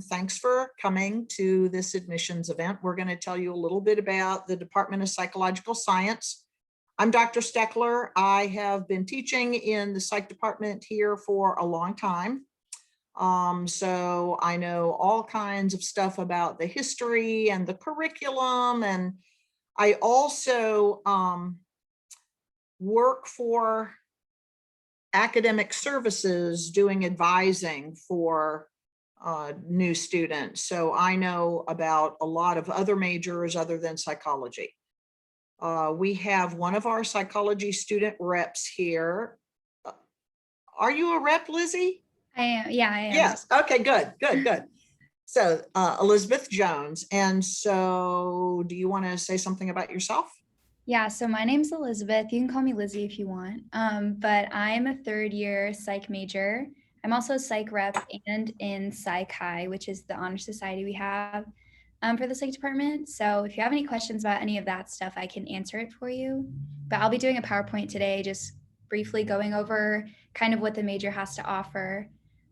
Thanks for coming to this admissions event. We're going to tell you a little bit about the Department of Psychological Science. I'm Dr. Steckler. I have been teaching in the psych department here for a long time. So I know all kinds of stuff about the history and the curriculum. And I also work for academic services doing advising for new students. So I know about a lot of other majors other than psychology. We have one of our psychology student reps here. Are you a rep, Lizzie? I am. Yeah, I am. Yes. Okay, good. So Elizabeth Jones. And so do you want to say something about yourself? Yeah, so my name's Elizabeth. You can call me Lizzie if you want. But I'm a third year psych major. I'm also a psych rep and in PsyCI, which is the honor society we have for the psych department. So if you have any questions about any of that stuff, I can answer it for you. But I'll be doing a PowerPoint today, just briefly going over kind of what the major has to offer.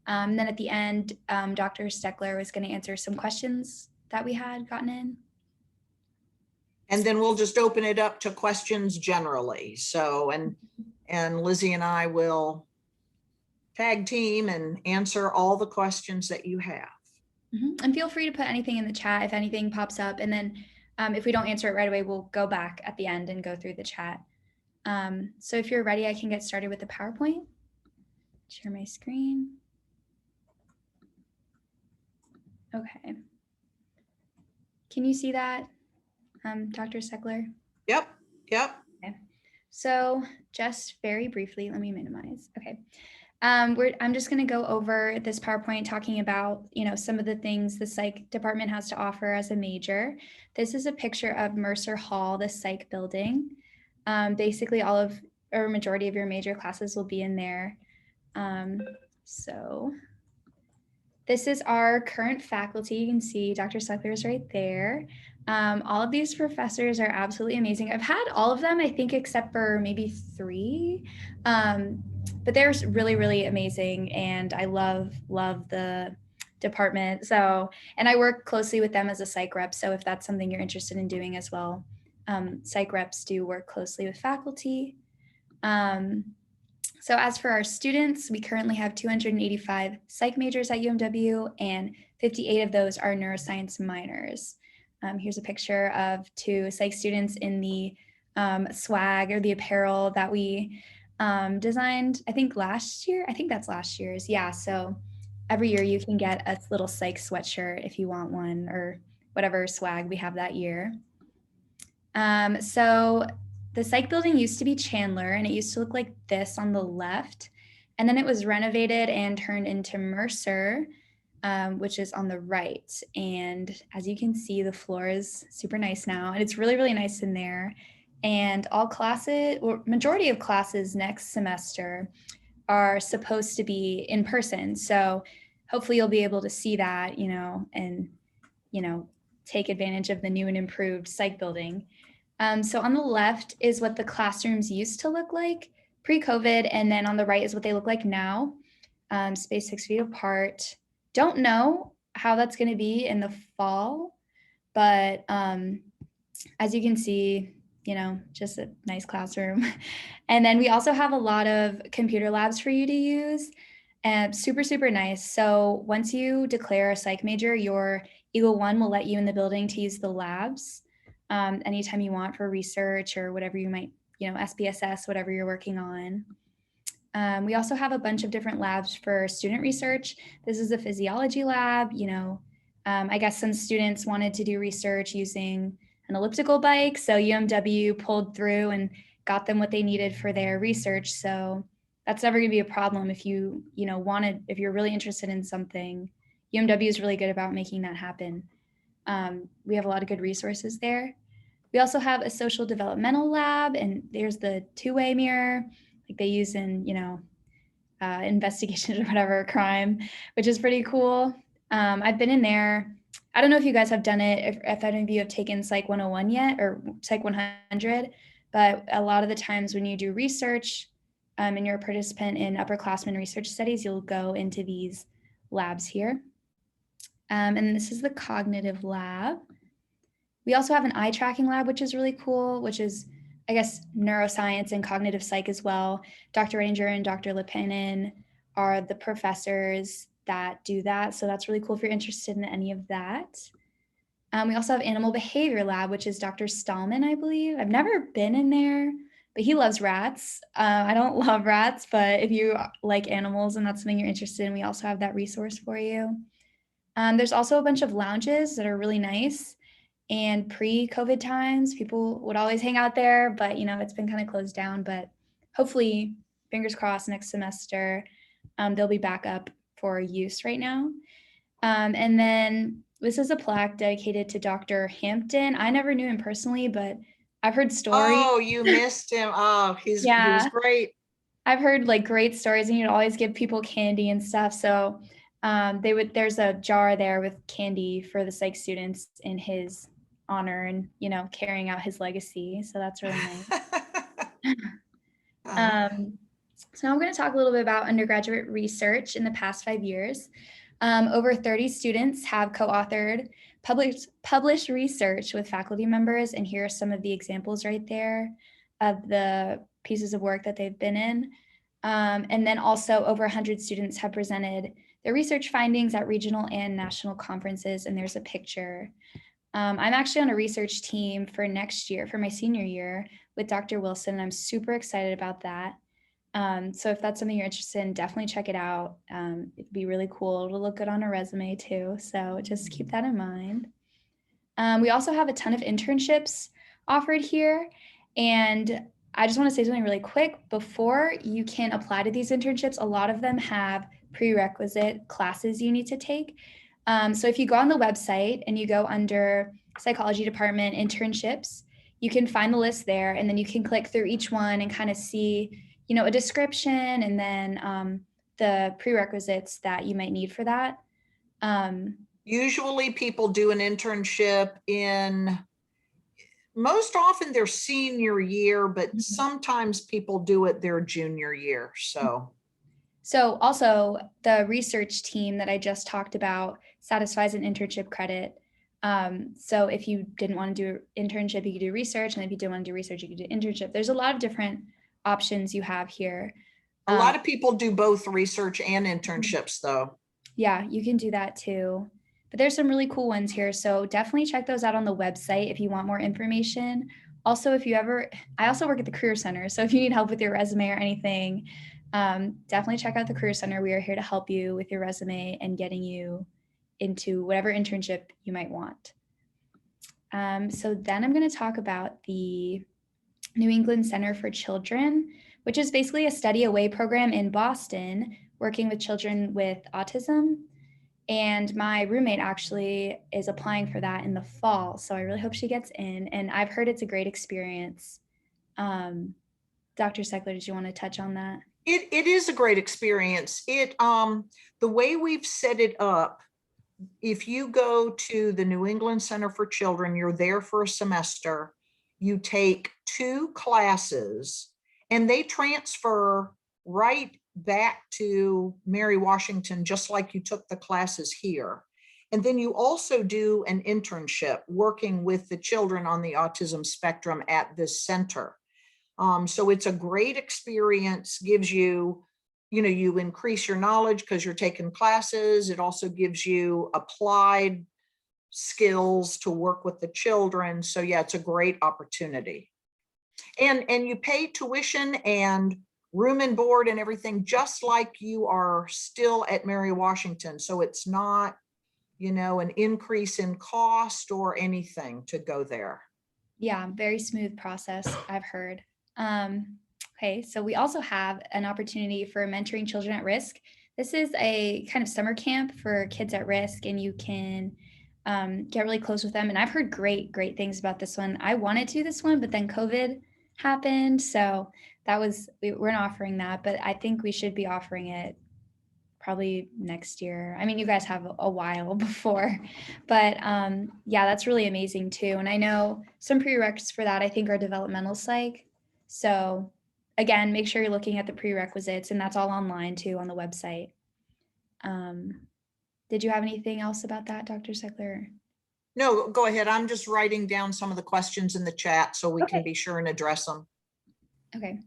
Then at the end, Dr. Steckler was going to answer some questions that we had gotten in. And then we'll just open it up to questions generally. So, and Lizzie and I will tag team and answer all the questions that you have. And feel free to put anything in the chat if anything pops up. And then if we don't answer it right away, we'll go back at the end and go through the chat. So if you're ready, I can get started with the PowerPoint. Share my screen. Okay. Can you see that, Dr. Steckler? Yep. Okay. So just very briefly, let me minimize. Okay. I'm just going to go over this PowerPoint talking about, some of the things the psych department has to offer as a major. This is a picture of Mercer Hall, the psych building. Basically majority of your major classes will be in there. So this is our current faculty. You can see Dr. Steckler is right there. All of these professors are absolutely amazing. I've had all of them, I think, except for maybe 3. But they're really, really amazing. And I love the department. So, and I work closely with them as a psych rep. So if that's something you're interested in doing as well, psych reps do work closely with faculty. So as for our students, we currently have 285 psych majors at UMW, and 58 of those are neuroscience minors. Here's a picture of 2 psych students in the swag or the apparel that we designed, I think last year. I think that's last year's. Yeah, so every year you can get a little psych sweatshirt if you want one, or whatever swag we have that year. So the psych building used to be Chandler, and it used to look like this on the left. And then it was renovated and turned into Mercer, which is on the right. And as you can see, the floor is super nice now, and it's really, really nice in there. And all classes, or majority of classes next semester are supposed to be in person. So hopefully you'll be able to see that, and, take advantage of the new and improved psych building. So on the left is what the classrooms used to look like pre-COVID, and then on the right is what they look like now, spaced 6 feet apart. Don't know how that's going to be in the fall, but as you can see, just a nice classroom. And then we also have a lot of computer labs for you to use, and super, super nice. So once you declare a psych major, your Eagle 1 will let you in the building to use the labs anytime you want for research or whatever you might, SPSS, whatever you're working on. We also have a bunch of different labs for student research. This is a physiology lab. I guess some students wanted to do research using an elliptical bike, so UMW pulled through and got them what they needed for their research. So that's never going to be a problem if if you're really interested in something. UMW is really good about making that happen. We have a lot of good resources there. We also have a social developmental lab, and there's the two-way mirror like they use in, investigations or whatever, crime, which is pretty cool. I've been in there. I don't know if you guys have done it, if any of you have taken Psych 101 yet, or Psych 100, but a lot of the times when you do research and you're a participant in upperclassmen research studies, you'll go into these labs here. And this is the cognitive lab. We also have an eye tracking lab, which is really cool, which is, I guess, neuroscience and cognitive psych as well. Dr. Ranger and Dr. Lepenin are the professors that do that. So that's really cool if you're interested in any of that. We also have animal behavior lab, which is Dr. Stallman, I believe. I've never been in there, but he loves rats. I don't love rats, but if you like animals and that's something you're interested in, we also have that resource for you. There's also a bunch of lounges that are really nice. And pre-COVID times, people would always hang out there, but it's been kind of closed down. But hopefully, fingers crossed, next semester, they'll be back up for use right now. And then this is a plaque dedicated to Dr. Hampton. I never knew him personally, but I've heard stories. Oh, you missed him. Oh, he was Yeah, great. I've heard like great stories, and he'd always give people candy and stuff. So there's a jar there with candy for the psych students in his honor and carrying out his legacy. So that's really nice. So now I'm going to talk a little bit about undergraduate research in the past 5 years. Over 30 students have co-authored published research with faculty members, and here are some of the examples right there of the pieces of work that they've been in. And then also over 100 students have presented their research findings at regional and national conferences, and there's a picture. I'm actually on a research team for next year, for my senior year, with Dr. Wilson, and I'm super excited about that. So if that's something you're interested in, definitely check it out. It'd be really cool to look good on a resume too. So just keep that in mind. We also have a ton of internships offered here. And I just want to say something really quick. Before you can apply to these internships, a lot of them have prerequisite classes you need to take. So if you go on the website and you go under psychology department internships, you can find the list there, and then you can click through each one and kind of see a description and then the prerequisites that you might need for that. Usually people do an internship in, most often their senior year, but sometimes people do it their junior year. So also the research team that I just talked about satisfies an internship credit. So if you didn't want to do an internship, you could do research. And if you didn't want to do research, you could do internship. There's a lot of different options you have here. A lot of people do both research and internships though. Yeah, you can do that too. But there's some really cool ones here. So definitely check those out on the website if you want more information. Also, I also work at the Career Center. So if you need help with your resume or anything, definitely check out the Career Center. We are here to help you with your resume and getting you into whatever internship you might want. So then I'm going to talk about the New England Center for Children, which is basically a study away program in Boston, working with children with autism. And my roommate actually is applying for that in the fall. So I really hope she gets in. And I've heard it's a great experience. Dr. Seckler, did you want to touch on that? It is a great experience. The way we've set it up, if you go to the New England Center for Children, you're there for a semester, you take 2 classes, and they transfer right back to Mary Washington, just like you took the classes here. And then you also do an internship working with the children on the autism spectrum at this center. So it's a great experience, gives you, you increase your knowledge because you're taking classes. It also gives you applied skills to work with the children. So yeah, it's a great opportunity. And you pay tuition and room and board and everything, just like you are still at Mary Washington. So it's not, an increase in cost or anything to go there. Yeah, very smooth process, I've heard. Okay, so we also have an opportunity for mentoring children at risk. This is a kind of summer camp for kids at risk, and you can get really close with them. And I've heard great things about this one. I wanted to do this one, but then COVID happened. So we weren't offering that, but I think we should be offering it probably next year. I mean, you guys have a while before, but yeah, that's really amazing too. And I know some prereqs for that, I think, are developmental psych. So again, make sure you're looking at the prerequisites, and that's all online too on the website. Did you have anything else about that, Dr. Seckler? No, go ahead. I'm just writing down some of the questions in the chat so we can Okay. be sure and address them. Okay.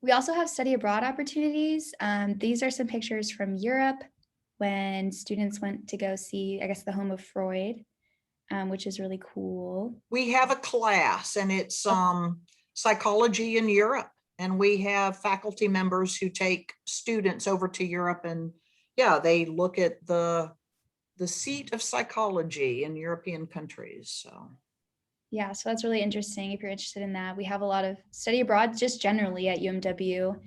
We also have study abroad opportunities. These are some pictures from Europe when students went to go see, I guess, the home of Freud, which is really cool. We have a class and it's psychology in Europe. And we have faculty members who take students over to Europe, and yeah, they look at the seat of psychology in European countries. So Yeah, so that's really interesting if you're interested in that. We have a lot of study abroad just generally at UMW.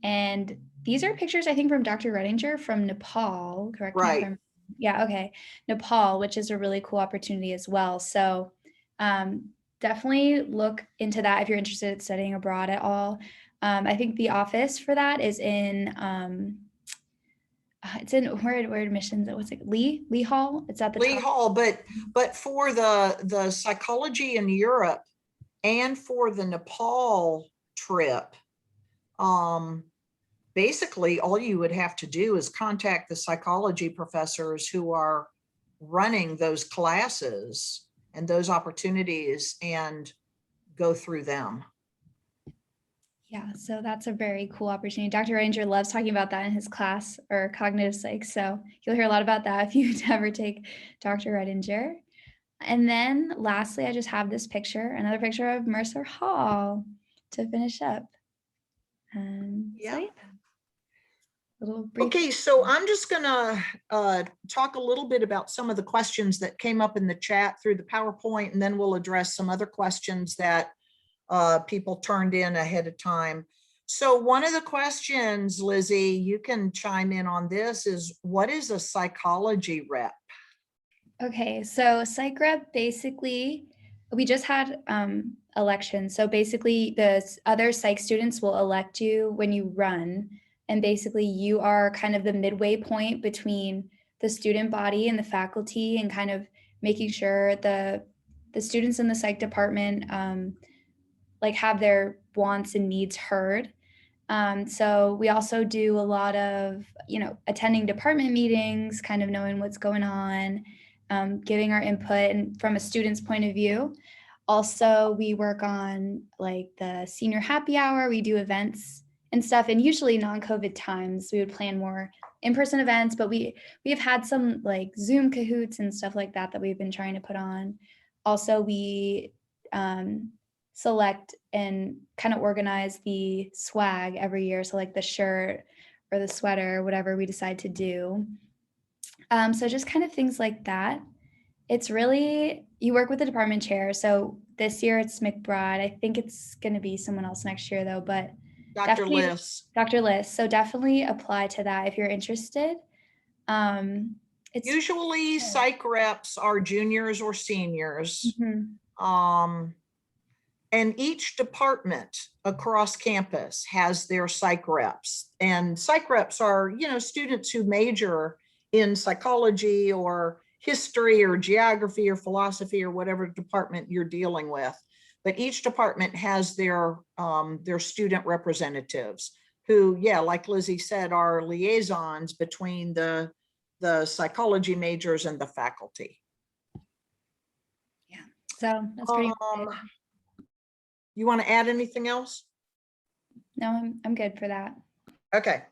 And these are pictures, I think, from Dr. Redinger from Nepal. Correct me if right. I'm, yeah, okay. Nepal, which is a really cool opportunity as well. So definitely look into that if you're interested in studying abroad at all. I think the office for that is in, it's in where admissions, what's it, Lee Hall? It's at the Lee top. Hall, but for the psychology in Europe and for the Nepal trip, basically all you would have to do is contact the psychology professors who are running those classes and those opportunities and go through them. Yeah, so that's a very cool opportunity. Dr. Ranger loves talking about that in his class or cognitive psych. So you'll hear a lot about that if you ever take Dr. Redinger. And then lastly, I just have this picture, another picture of Mercer Hall to finish up. So yeah, a little brief. Okay, so I'm just gonna talk a little bit about some of the questions that came up in the chat through the PowerPoint, and then we'll address some other questions that people turned in ahead of time. So one of the questions, Lizzie, you can chime in on this, is what is a psychology rep? Okay, so CYCRA basically, we just had elections. So basically the other psych students will elect you when you run. And basically you are kind of the midway point between the student body and the faculty, and kind of making sure the students in the psych department like have their wants and needs heard. So we also do a lot of, attending department meetings, kind of knowing what's going on, giving our input and from a student's point of view. Also, we work on like the senior happy hour. We do events and stuff, and usually non-COVID times, we would plan more in-person events, but we have had some like Zoom Kahoots and stuff like that we've been trying to put on. Also, we select and kind of organize the swag every year. So like the shirt or the sweater, whatever we decide to do. So just kind of things like that. It's really, you work with the department chair. So this year it's McBride. I think it's going to be someone else next year though, but Dr. Liss. Dr. Liss. So definitely apply to that if you're interested. It's usually psych reps are juniors or seniors. And each department across campus has their psych reps, and psych reps are, students who major in psychology or history or geography or philosophy or whatever department you're dealing with. But each department has their student representatives who, like Lizzie said, are liaisons between the psychology majors and the faculty. Yeah, so that's pretty much it. You want to add anything else? No, I'm good for that. Okay.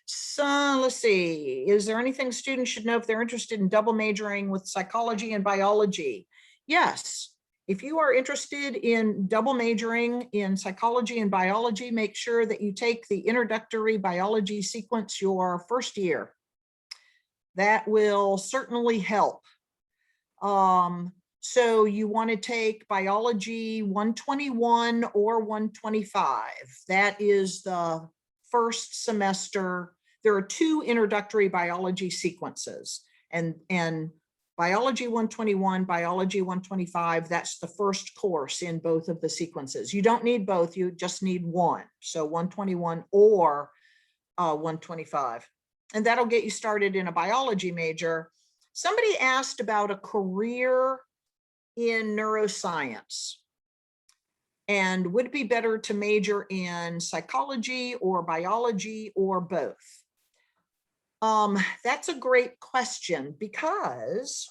So let's see. Is there anything students should know if they're interested in double majoring with psychology and biology? Yes. If you are interested in double majoring in psychology and biology, make sure that you take the introductory biology sequence your first year. That will certainly help. So you want to take biology 121 or 125. That is the first semester. There are two introductory biology sequences, and biology 121, biology 125, that's the first course in both of the sequences. You don't need both, you just need one. So 121 or 125. And that'll get you started in a biology major. Somebody asked about a career in neuroscience, and would it be better to major in psychology or biology or both? That's a great question, because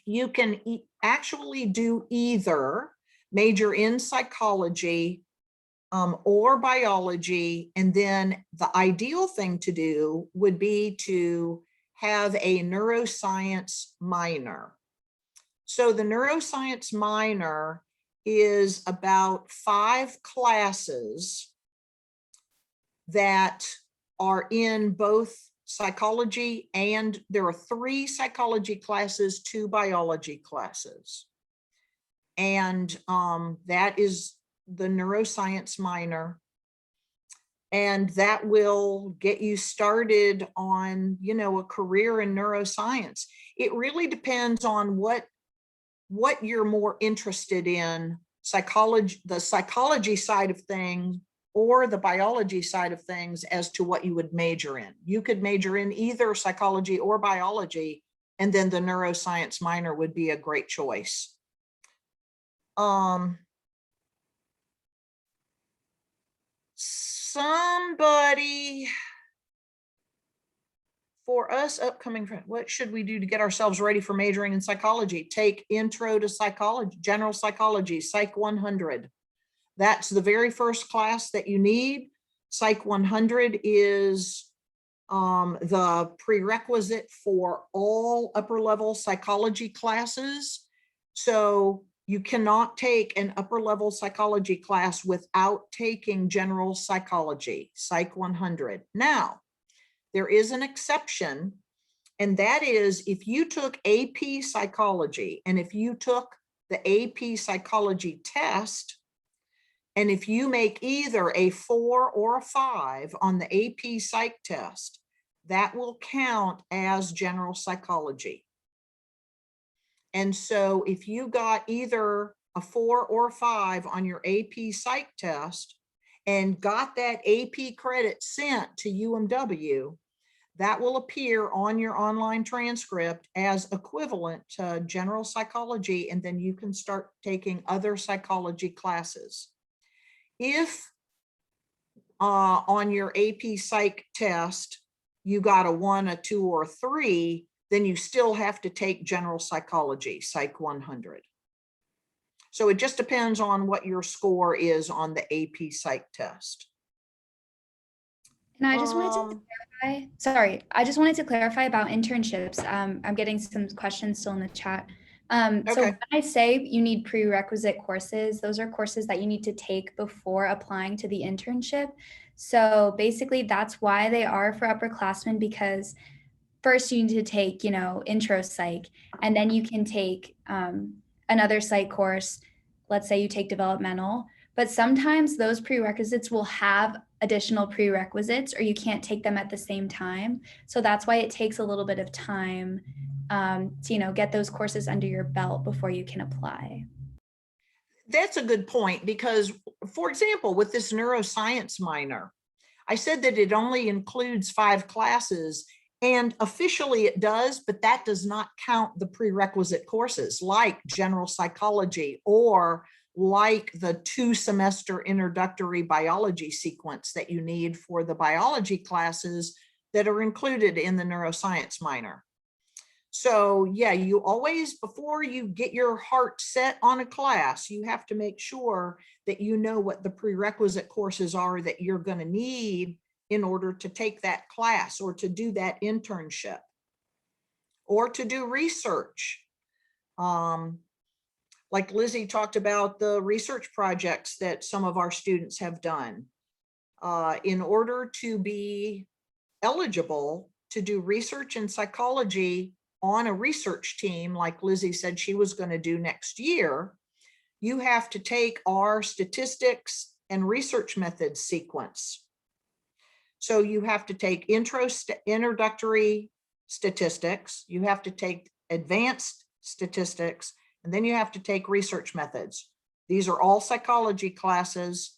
you can actually do either major in psychology or biology. And then the ideal thing to do would be to have a neuroscience minor. So the neuroscience minor is about 5 classes that are in both psychology, and there are 3 psychology classes, 2 biology classes. And that is the neuroscience minor. And that will get you started on, a career in neuroscience. It really depends on what you're more interested in, psychology, the psychology side of things, or the biology side of things, as to what you would major in. You could major in either psychology or biology, and then the neuroscience minor would be a great choice. Somebody, for us upcoming, what should we do to get ourselves ready for majoring in psychology? Take Intro to Psychology, General Psychology, Psych 100. That's the very first class that you need. Psych 100 is the prerequisite for all upper level psychology classes. So you cannot take an upper level psychology class without taking general psychology, Psych 100. Now, there is an exception, and that is if you took AP psychology, and if you took the AP psychology test, and if you make either a 4 or a 5 on the AP psych test, that will count as general psychology. And so if you got either a 4 or a 5 on your AP psych test and got that AP credit sent to UMW, that will appear on your online transcript as equivalent to general psychology, and then you can start taking other psychology classes. If on your AP psych test you got a 1, a 2, or a 3, then you still have to take general psychology, Psych 100. So it just depends on what your score is on the AP psych test. And I just wanted to clarify, I just wanted to clarify about internships. I'm getting some questions still in the chat. So Okay. when I say you need prerequisite courses, those are courses that you need to take before applying to the internship. So basically that's why they are for upperclassmen, because first you need to take, intro psych, and then you can take another psych course. Let's say you take developmental, but sometimes those prerequisites will have additional prerequisites, or you can't take them at the same time. So that's why it takes a little bit of time to, get those courses under your belt before you can apply. That's a good point, because, for example, with this neuroscience minor, I said that it only includes 5 classes, and officially it does, but that does not count the prerequisite courses like general psychology, or like the 2-semester introductory biology sequence that you need for the biology classes that are included in the neuroscience minor. So yeah, you always, before you get your heart set on a class, you have to make sure that you know what the prerequisite courses are that you're going to need in order to take that class, or to do that internship, or to do research. Like Lizzie talked about the research projects that some of our students have done. In order to be eligible to do research in psychology on a research team, like Lizzie said she was going to do next year, you have to take our statistics and research methods sequence. So you have to take introductory statistics, you have to take advanced statistics, and then you have to take research methods. These are all psychology classes,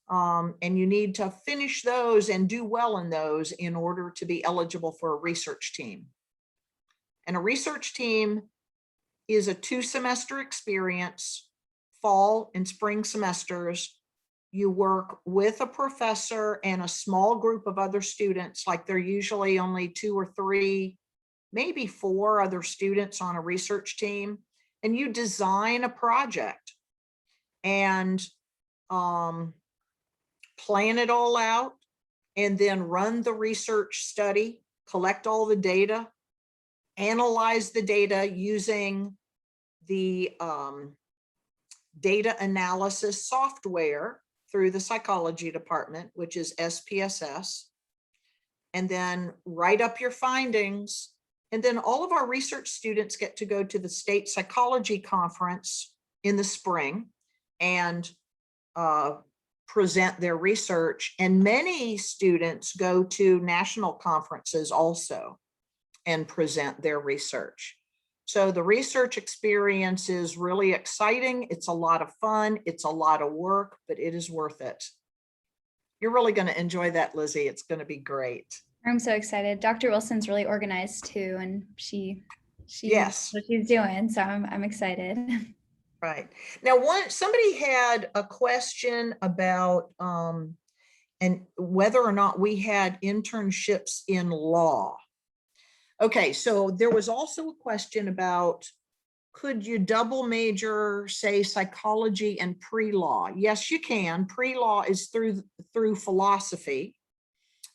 and you need to finish those and do well in those in order to be eligible for a research team. And a research team is a 2-semester experience, fall and spring semesters, You work with a professor and a small group of other students, like they're usually only 2 or 3, maybe 4 other students on a research team, and you design a project and plan it all out, and then run the research study, collect all the data, analyze the data using the data analysis software through the psychology department, which is SPSS, and then write up your findings. And then all of our research students get to go to the state psychology conference in the spring and present their research. And many students go to national conferences also and present their research. So the research experience is really exciting. It's a lot of fun. It's a lot of work, but it is worth it. You're really going to enjoy that, Lizzie. It's going to be great. I'm so excited. Dr. Wilson's really organized too, and she Yes, knows what she's doing. So I'm excited. right. Now, somebody had a question about and whether or not we had internships in law. Okay, so there was also a question about, could you double major, say, psychology and pre-law? Yes, you can. Pre-law is through philosophy.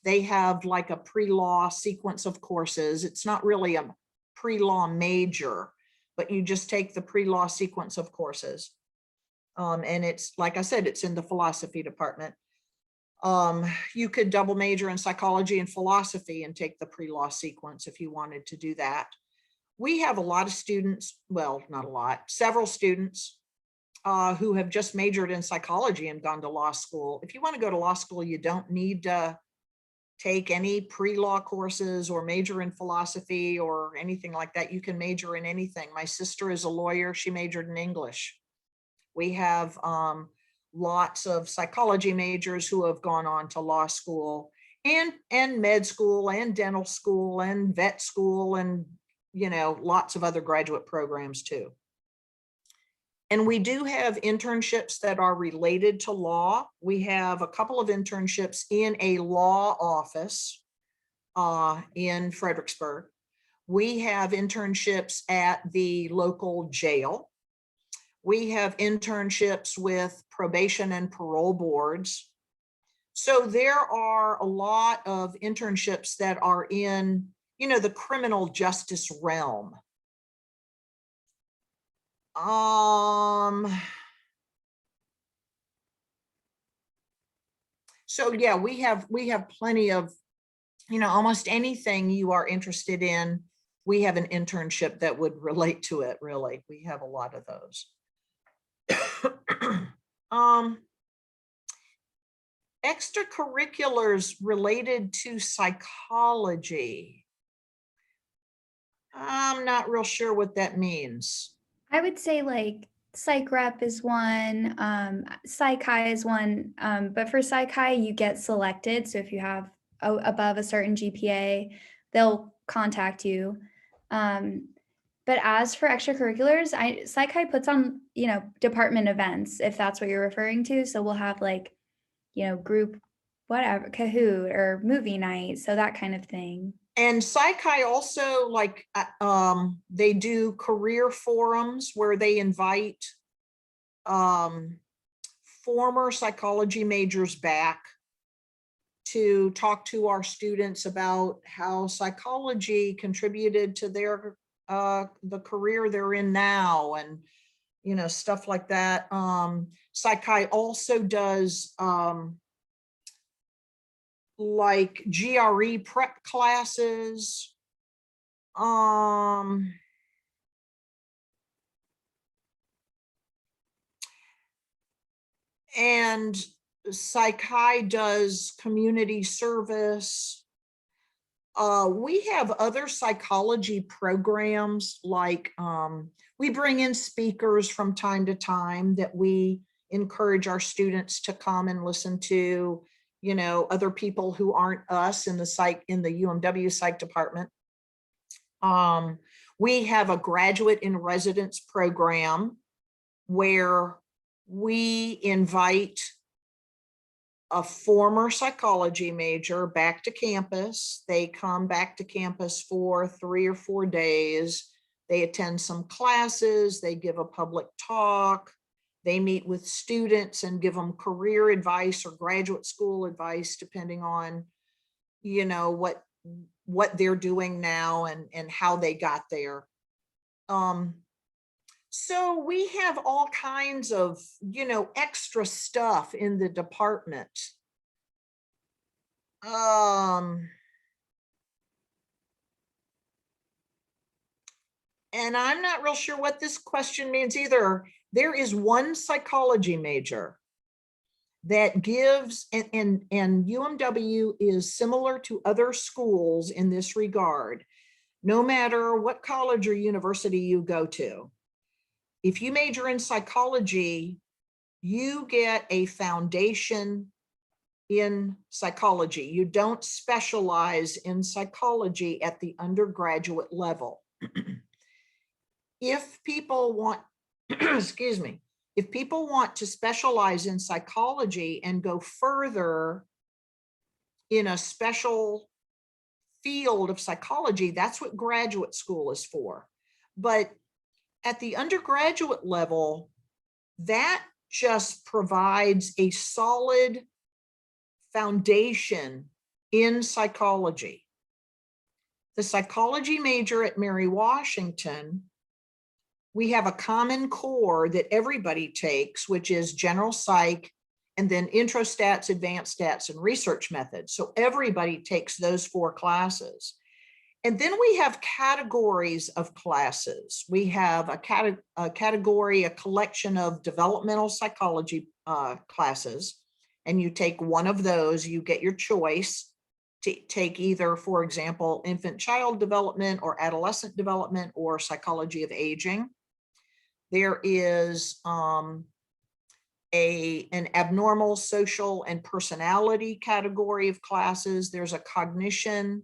They have like a pre-law sequence of courses. It's not really a pre-law major, but you just take the pre-law sequence of courses. And it's, like I said, it's in the philosophy department. You could double major in psychology and philosophy and take the pre-law sequence if you wanted to do that. We have a lot of students, well, not a lot, several students who have just majored in psychology and gone to law school. If you want to go to law school, you don't need to take any pre-law courses or major in philosophy or anything like that. You can major in anything. My sister is a lawyer. She majored in English. We have lots of psychology majors who have gone on to law school and med school and dental school and vet school and, you know, lots of other graduate programs too. And we do have internships that are related to law. We have a couple of internships in a law office in Fredericksburg. We have internships at the local jail. We have internships with probation and parole boards. So there are a lot of internships that are in, you know, the criminal justice realm. So yeah, we have plenty of, you know, almost anything you are interested in, we have an internship that would relate to it, really. We have a lot of those. Extracurriculars related to psychology. I'm not real sure what that means. I would say like psych rep is one, psych is one, but for psych you get selected. So if you have above a certain GPA, they'll contact you. But as for extracurriculars, psych puts on, you know, department events, if that's what you're referring to. So we'll have like, you know, group, whatever, Kahoot or movie night. So that kind of thing. And psych also, like, they do career forums where they invite former psychology majors back to talk to our students about how psychology contributed to their the career they're in now, and, you know, stuff like that. Psych also does like GRE prep classes. And Psych does community service. We have other psychology programs, like we bring in speakers from time to time that we encourage our students to come and listen to, you know, other people who aren't us in the psych, in the UMW psych department. We have a graduate in residence program where we invite a former psychology major back to campus. They come back to campus for 3 or 4 days. They attend some classes, they give a public talk, they meet with students and give them career advice or graduate school advice, depending on, you know, what they're doing now and how they got there. So we have all kinds of, you know, extra stuff in the department. And I'm not real sure what this question means either. There is one psychology major that gives, and UMW is similar to other schools in this regard. No matter what college or university you go to, if you major in psychology, you get a foundation in psychology. You don't specialize in psychology at the undergraduate level. If people want, excuse me, if people want to specialize in psychology and go further in a special field of psychology, that's what graduate school is for. But at the undergraduate level, that just provides a solid foundation in psychology. The psychology major at Mary Washington, we have a common core that everybody takes, which is general psych, and then intro stats, advanced stats, and research methods. So everybody takes those 4 classes. And then we have categories of classes. We have a category, a collection of developmental psychology classes, and you take one of those, you get your choice to take either, for example, infant child development or adolescent development or psychology of aging. There is an abnormal social and personality category of classes. There's a cognition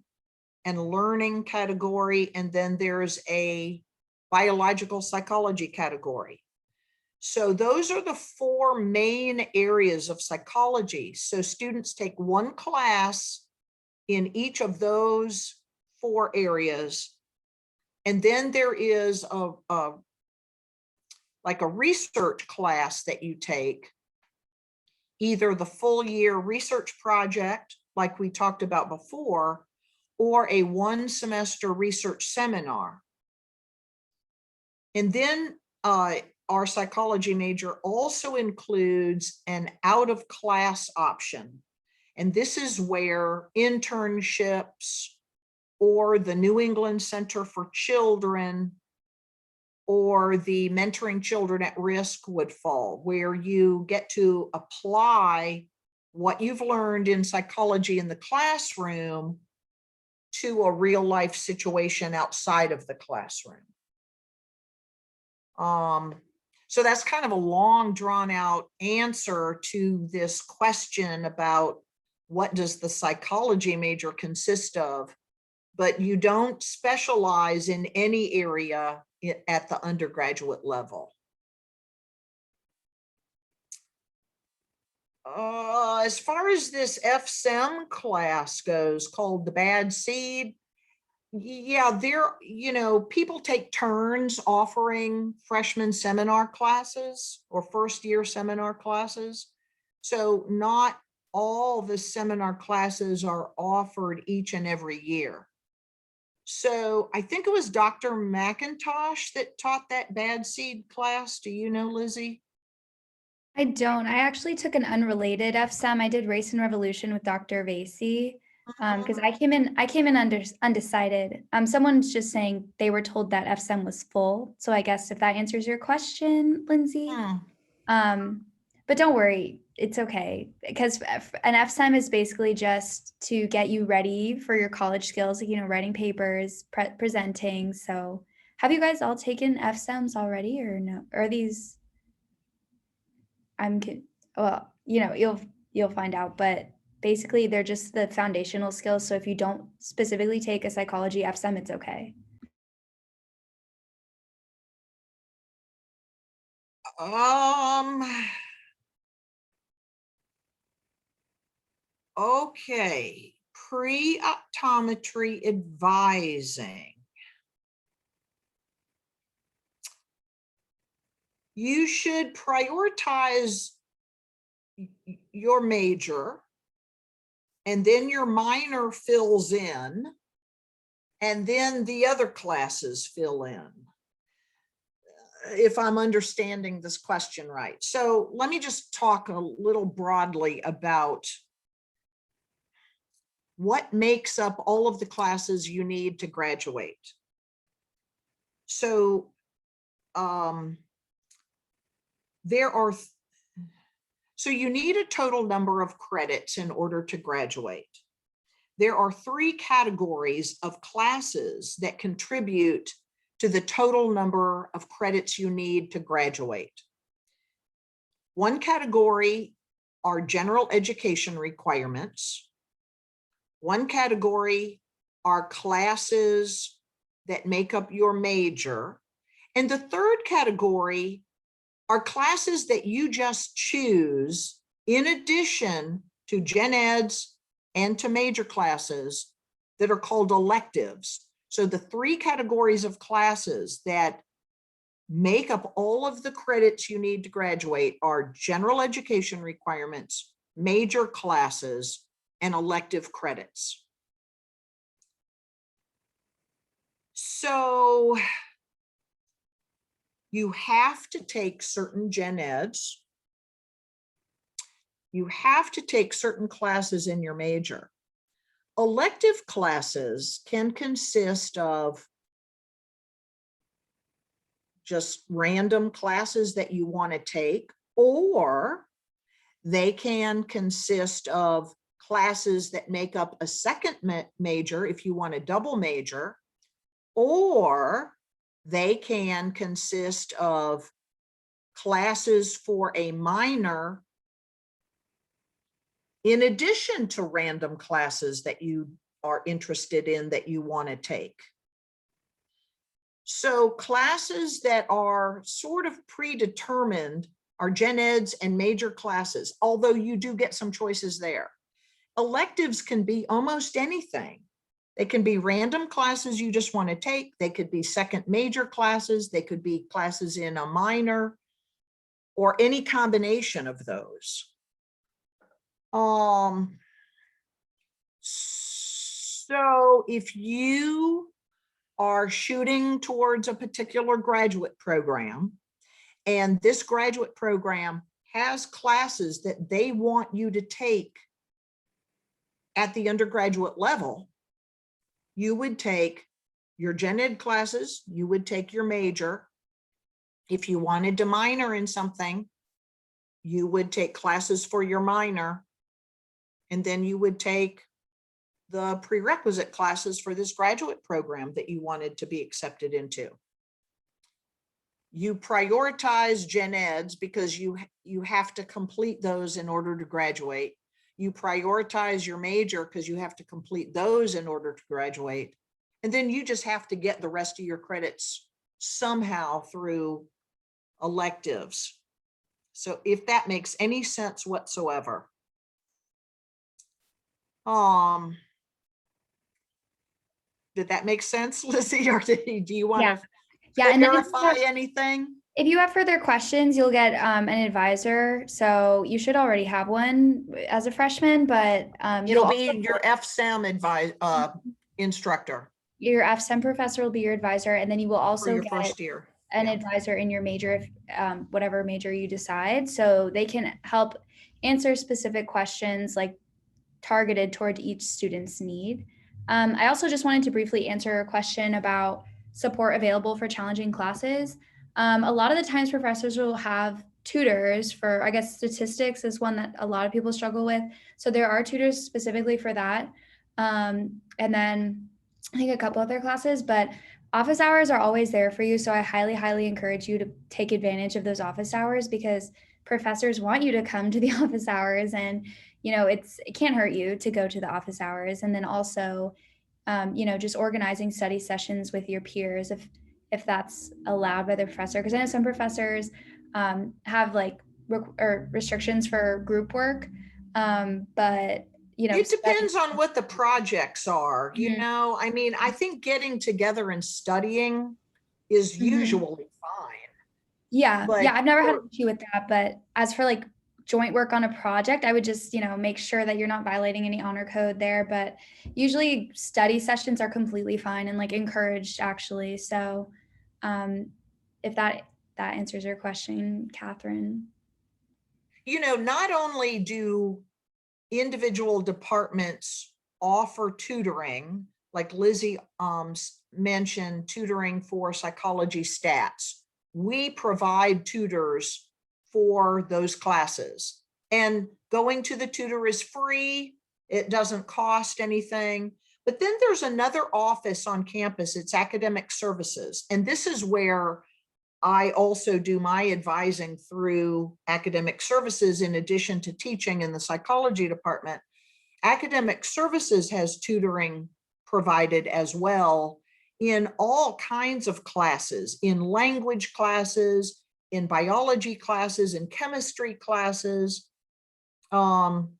and learning category, and then there's a biological psychology category. So those are the 4 main areas of psychology. So students take one class in each of those 4 areas. And then there is like a research class that you take, either the full year research project, like we talked about before, or a 1 semester research seminar. And then our psychology major also includes an out of class option. And this is where internships or the New England Center for Children or the Mentoring Children at Risk would fall, where you get to apply what you've learned in psychology in the classroom to a real life situation outside of the classroom. So that's kind of a long drawn out answer to this question about what does the psychology major consist of, but you don't specialize in any area at the undergraduate level. As far as this FSEM class goes, called the Bad Seed, yeah, there, you know, people take turns offering freshman seminar classes or first year seminar classes. So not all the seminar classes are offered each and every year. So I think it was Dr. McIntosh that taught that Bad Seed class. Do you know, Lizzie? I don't. I actually took an unrelated FSEM. I did Race and Revolution with Dr. Vasey because I came in undecided. Someone's just saying they were told that FSEM was full. So I guess if that answers your question, Lindsay. But don't worry, it's okay, because an FSEM is basically just to get you ready for your college skills, like, you know, writing papers, presenting. So have you guys all taken FSEMs already, or no? Are these? Well, you know, you'll find out, but basically they're just the foundational skills. So if you don't specifically take a psychology FSEM, it's okay. Okay, pre-optometry advising. You should prioritize your major, and then your minor fills in, and then the other classes fill in, if I'm understanding this question right. So let me just talk a little broadly about what makes up all of the classes you need to graduate. So so you need a total number of credits in order to graduate. There are 3 categories of classes that contribute to the total number of credits you need to graduate. One category are general education requirements. One category are classes that make up your major. And the third category are classes that you just choose in addition to gen eds and to major classes that are called electives. So the 3 categories of classes that make up all of the credits you need to graduate are general education requirements, major classes, and elective credits. So you have to take certain gen eds. You have to take certain classes in your major. Elective classes can consist of just random classes that you want to take, or they can consist of classes that make up a second major if you want a double major, or they can consist of classes for a minor in addition to random classes that you are interested in that you want to take. So classes that are sort of predetermined are gen eds and major classes, although you do get some choices there. Electives can be almost anything. They can be random classes you just want to take. They could be second major classes. They could be classes in a minor, or any combination of those. So if you are shooting towards a particular graduate program, and this graduate program has classes that they want you to take at the undergraduate level, you would take your gen ed classes, you would take your major. If you wanted to minor in something, you would take classes for your minor, and then you would take the prerequisite classes for this graduate program that you wanted to be accepted into. You prioritize gen eds because you have to complete those in order to graduate. You prioritize your major because you have to complete those in order to graduate. And then you just have to get the rest of your credits somehow through electives. So if that makes any sense whatsoever. Did that make sense, Lizzie, or do you want to verify anything? If you have further questions, you'll get an advisor. So you should already have one as a freshman, but it'll be your FSEM instructor. Your FSEM professor will be your advisor, and then you will also your get first year an advisor in your major, if whatever major you decide. So they can help answer specific questions like targeted toward each student's need. I also just wanted to briefly answer a question about support available for challenging classes. A lot of the times professors will have tutors for, I guess statistics is one that a lot of people struggle with. So there are tutors specifically for that. And then I think a couple other classes, but office hours are always there for you. So I highly, highly encourage you to take advantage of those office hours, because professors want you to come to the office hours, and it can't hurt you to go to the office hours. And then also, just organizing study sessions with your peers if that's allowed by the professor. Because I know some professors have restrictions for group work, but It study. depends on what the projects are, Mhm. I mean, I think getting together and studying is Mhm. usually fine, Yeah, but yeah, I've never had for, an issue with that, but as for like joint work on a project, I would just, make sure that you're not violating any honor code there. But usually study sessions are completely fine and like encouraged actually. So um, if that answers your question, Catherine. not only do individual departments offer tutoring, like Lizzie mentioned, tutoring for psychology stats. We provide tutors for those classes, and going to the tutor is free. It doesn't cost anything. But then there's another office on campus. It's academic services. And this is where I also do my advising through academic services in addition to teaching in the psychology department. Academic services has tutoring provided as well in all kinds of classes, in language classes, in biology classes, in chemistry classes, um,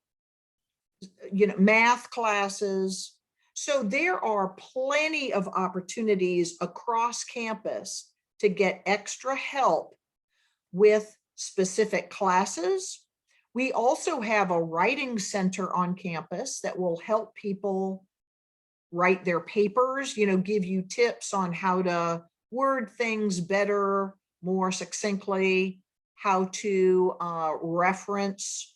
math classes. So there are plenty of opportunities across campus to get extra help with specific classes. We also have a writing center on campus that will help people write their papers, give you tips on how to word things better, more succinctly, how to reference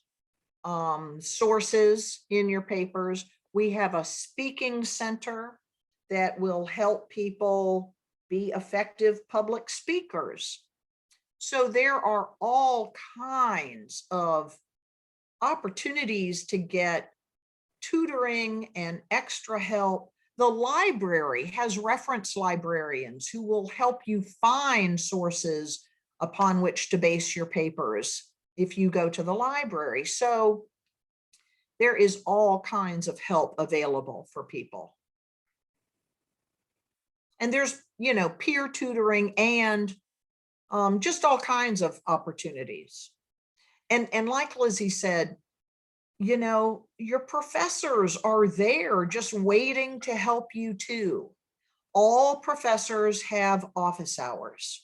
sources in your papers. We have a speaking center that will help people be effective public speakers. So there are all kinds of opportunities to get tutoring and extra help. The library has reference librarians who will help you find sources upon which to base your papers if you go to the library. So there is all kinds of help available for people. And there's, peer tutoring and just all kinds of opportunities. And like Lizzie said, your professors are there just waiting to help you too. All professors have office hours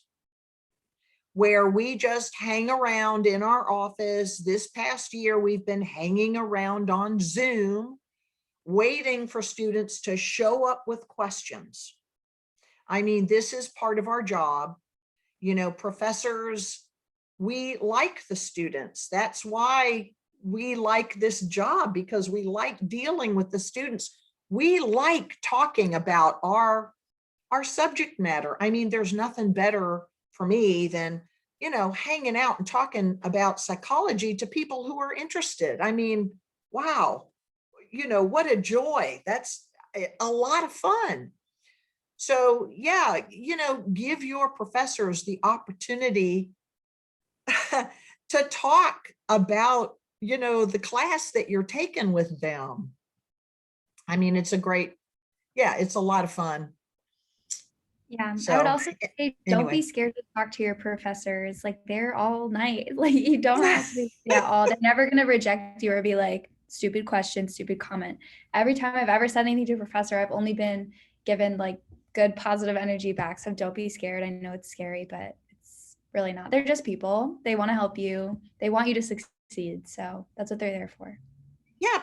where we just hang around in our office. This past year, we've been hanging around on Zoom, waiting for students to show up with questions. I mean, this is part of our job. Professors, we like the students. That's why we like this job, because we like dealing with the students. We like talking about our subject matter. I mean, there's nothing better for me than, hanging out and talking about psychology to people who are interested. I mean, wow, what a joy. That's a lot of fun. So yeah, give your professors the opportunity to talk about, the class that you're taking with them. I mean, it's a lot of fun. Yeah, I would So also say don't be anyway, scared to talk to your professors. Like they're all night. Like you don't have to be yeah, all. They're never gonna reject you or be like stupid question, stupid comment. Every time I've ever said anything to a professor, I've only been given like good positive energy back. So don't be scared. I know it's scary, but it's really not. They're just people. They want to help you. They want you to succeed. So that's what they're there for.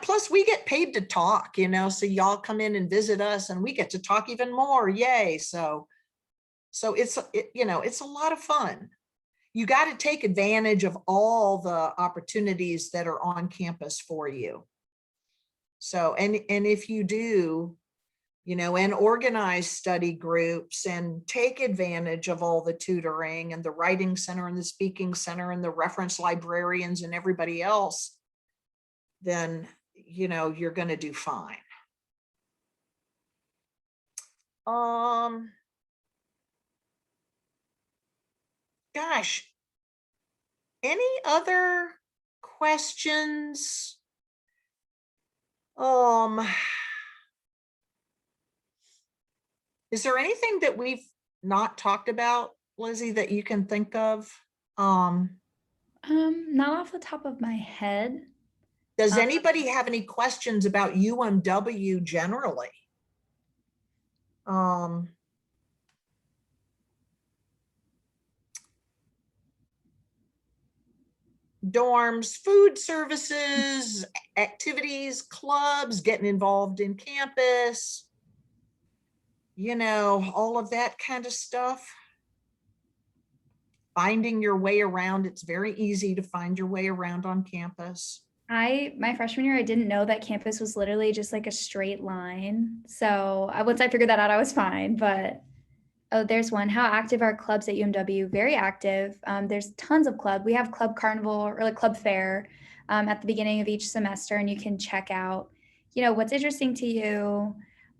plus we get paid to talk, so y'all come in and visit us and we get to talk even more. Yay. So it's a lot of fun. You got to take advantage of all the opportunities that are on campus for you. So, and if you do, and organize study groups and take advantage of all the tutoring and the writing center and the speaking center and the reference librarians and everybody else, then, you're going to do fine. Gosh, any other questions? Is there anything that we've not talked about, Lizzie, that you can think of? Not off the top of my head. Does anybody have any questions about UMW generally? Dorms, food services, activities, clubs, getting involved in campus, you know, all of that kind of stuff. Finding your way around. It's very easy to find your way around on campus. My freshman year, I didn't know that campus was literally just like a straight line. So once I figured that out, I was fine. But oh, there's one. How active are clubs at UMW? Very active. There's tons of clubs. We have Club Carnival or like Club Fair at the beginning of each semester, and you can check out, you know, what's interesting to you.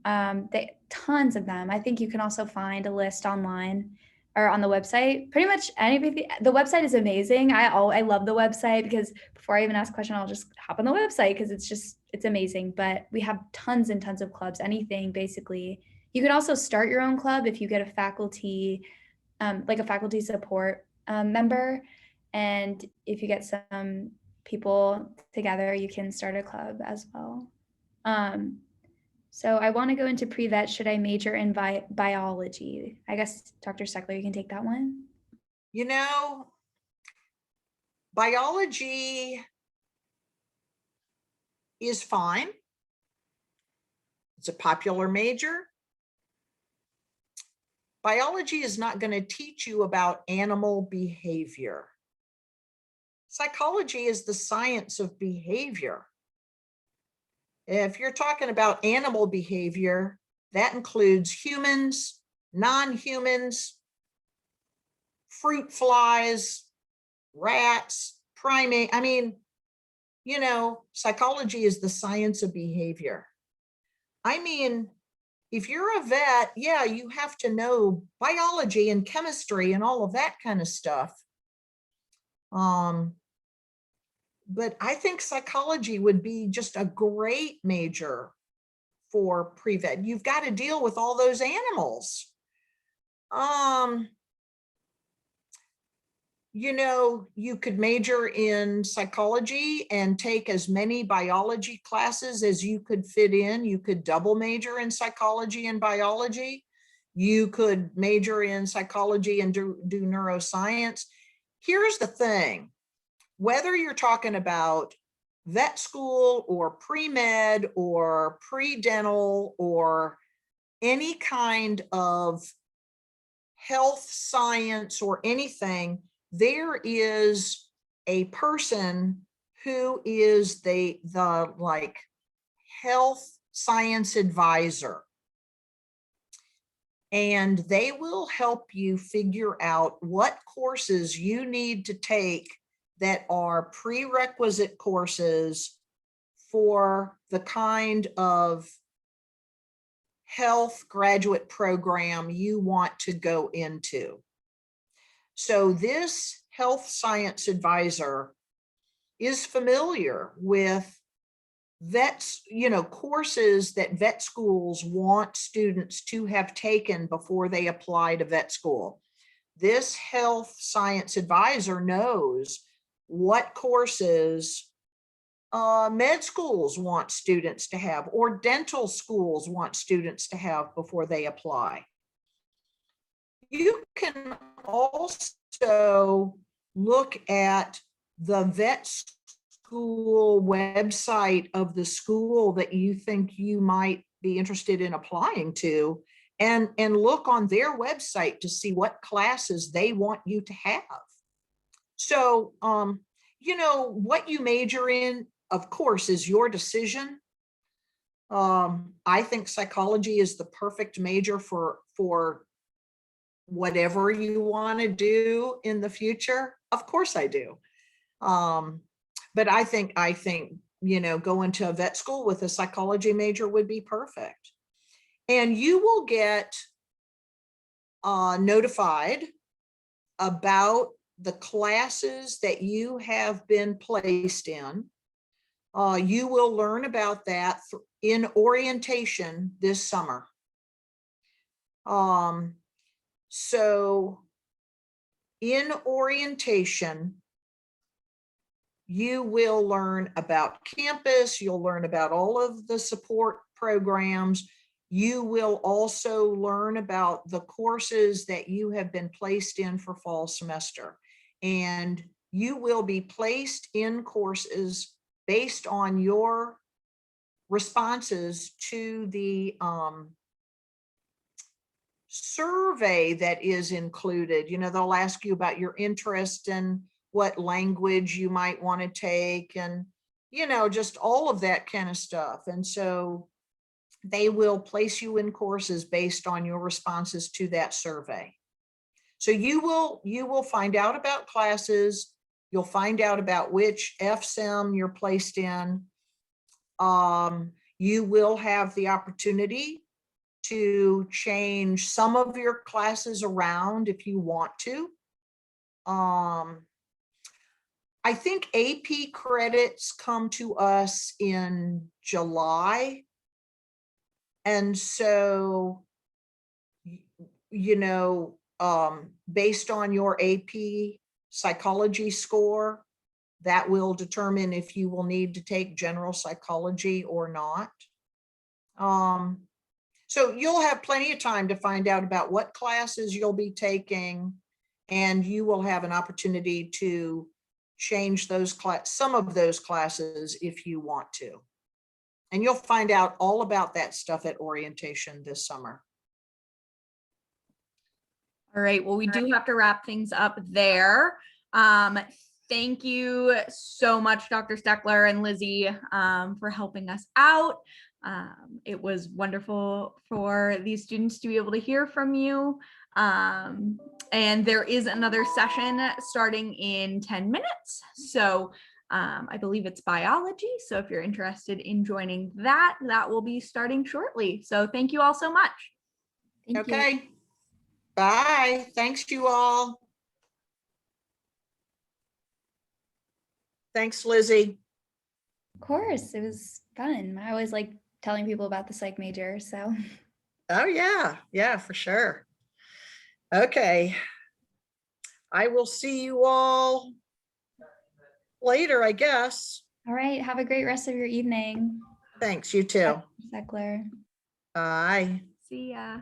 Tons of them. I think you can also find a list online or on the website. Pretty much anything. The website is amazing. I love the website because before I even ask a question, I'll just hop on the website because it's amazing. But we have tons and tons of clubs. Anything basically. You can also start your own club if you get a faculty, like a faculty support member. And if you get some people together, you can start a club as well. So I want to go into pre-vet. Should I major in biology? I guess, Dr. Steckler, you can take that one. You know, biology is fine. It's a popular major. Biology is not going to teach you about animal behavior. Psychology is the science of behavior. If you're talking about animal behavior, that includes humans, non-humans, fruit flies, rats, primate. I mean, you know, psychology is the science of behavior. I mean, if you're a vet, yeah, you have to know biology and chemistry and all of that kind of stuff. But I think psychology would be just a great major for pre-vet. You've got to deal with all those animals. You know, you could major in psychology and take as many biology classes as you could fit in. You could double major in psychology and biology. You could major in psychology and do neuroscience. Here's the thing, whether you're talking about vet school or pre-med or pre-dental or any kind of health science or anything, there is a person who is the like health science advisor. And they will help you figure out what courses you need to take that are prerequisite courses for the kind of health graduate program you want to go into. So this health science advisor is familiar with vets, you know, courses that vet schools want students to have taken before they apply to vet school. This health science advisor knows what courses med schools want students to have or dental schools want students to have before they apply. You can also look at the vet school website of the school that you think you might be interested in applying to and look on their website to see what classes they want you to have. So, you know, what you major in, of course, is your decision. I think psychology is the perfect major for whatever you want to do in the future. Of course I do. But I think, you know, going to a vet school with a psychology major would be perfect. And you will get notified about the classes that you have been placed in. You will learn about that in orientation this summer. So in orientation, you will learn about campus. You'll learn about all of the support programs. You will also learn about the courses that you have been placed in for fall semester. And you will be placed in courses based on your responses to the survey that is included. You know, they'll ask you about your interest and what language you might want to take, and, you know, just all of that kind of stuff. And so they will place you in courses based on your responses to that survey. So you will find out about classes. You'll find out about which FSEM you're placed in. You will have the opportunity to change some of your classes around if you want to. I think AP credits come to us in July. And so, you know, based on your AP psychology score, that will determine if you will need to take general psychology or not. So you'll have plenty of time to find out about what classes you'll be taking, and you will have an opportunity to change those some of those classes if you want to. And you'll find out all about that stuff at orientation this summer. All right, well, we do have to wrap things up there. Thank you so much, Dr. Steckler and Lizzie, for helping us out. It was wonderful for these students to be able to hear from you. And there is another session starting in 10 minutes. So I believe it's biology. So if you're interested in joining that, that will be starting shortly. So thank you all so much. Thank you. Okay. Bye. Thanks, you all. Thanks, Lizzie. Of course, it was fun. I always like telling people about the psych major, so. Oh, yeah. Yeah, for sure. Okay. I will see you all later, I guess. All right, have a great rest of your evening. Thanks, you too. Dr. Steckler. Bye. See ya.